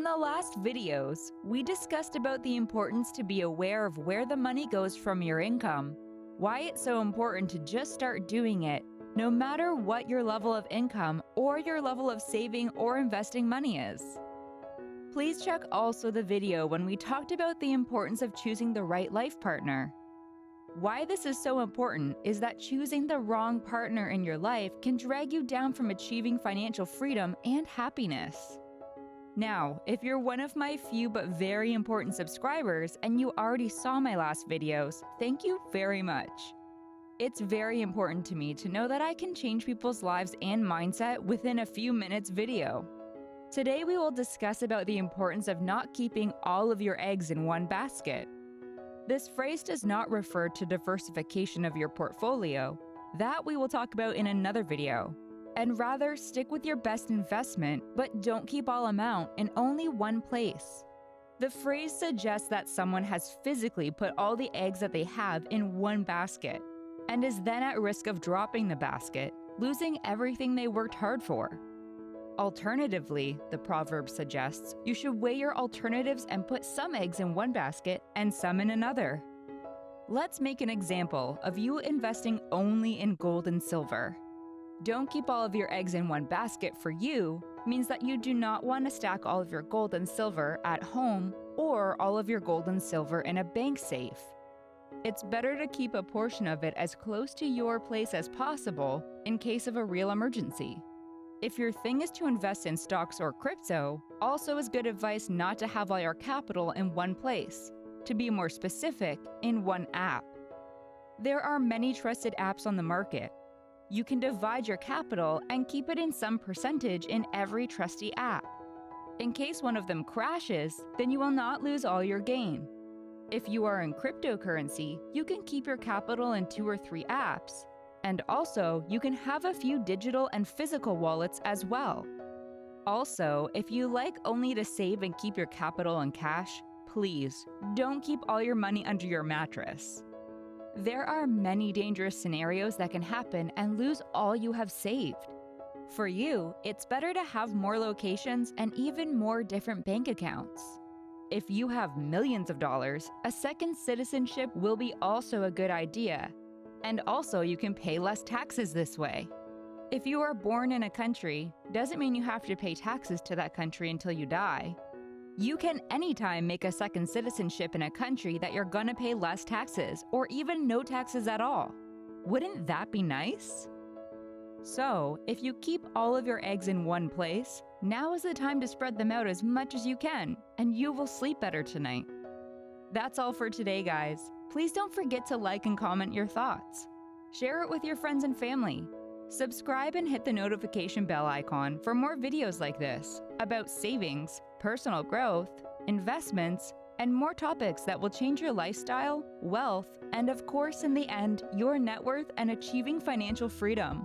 In the last videos, we discussed about the importance to be aware of where the money goes from your income, why it's so important to just start doing it, no matter what your level of income or your level of saving or investing money is. Please check also the video when we talked about the importance of choosing the right life partner. Why this is so important is that choosing the wrong partner in your life can drag you down from achieving financial freedom and happiness. Now, if you're one of my few but very important subscribers and you already saw my last videos, thank you very much. It's very important to me to know that I can change people's lives and mindset within a few minutes video. Today we will discuss about the importance of not keeping all of your eggs in one basket. This phrase does not refer to diversification of your portfolio. That we will talk about in another video. And rather stick with your best investment, but don't keep all amount in only one place. The phrase suggests that someone has physically put all the eggs that they have in one basket, and is then at risk of dropping the basket, losing everything they worked hard for. Alternatively, the proverb suggests you should weigh your alternatives and put some eggs in one basket and some in another. Let's make an example of you investing only in gold and silver. Don't keep all of your eggs in one basket for you means that you do not want to stack all of your gold and silver at home or all of your gold and silver in a bank safe. It's better to keep a portion of it as close to your place as possible in case of a real emergency. If your thing is to invest in stocks or crypto, also is good advice not to have all your capital in one place. To be more specific, in one app. There are many trusted apps on the market. You can divide your capital and keep it in some percentage in every trusty app. In case one of them crashes, then you will not lose all your gain. If you are in cryptocurrency, you can keep your capital in 2 or 3 apps. And also, you can have a few digital and physical wallets as well. Also, if you like only to save and keep your capital in cash, please don't keep all your money under your mattress. There are many dangerous scenarios that can happen and lose all you have saved. For you, it's better to have more locations and even more different bank accounts. If you have millions of dollars, a second citizenship will be also a good idea. And also you can pay less taxes this way. If you are born in a country, doesn't mean you have to pay taxes to that country until you die. You can anytime make a second citizenship in a country that you're gonna pay less taxes or even no taxes at all. Wouldn't that be nice? So, if you keep all of your eggs in one place, now is the time to spread them out as much as you can, and you will sleep better tonight. That's all for today, guys. Please don't forget to like and comment your thoughts. Share it with your friends and family. Subscribe and hit the notification bell icon for more videos like this about savings, personal growth, investments, and more topics that will change your lifestyle, wealth, and of course, in the end, your net worth and achieving financial freedom.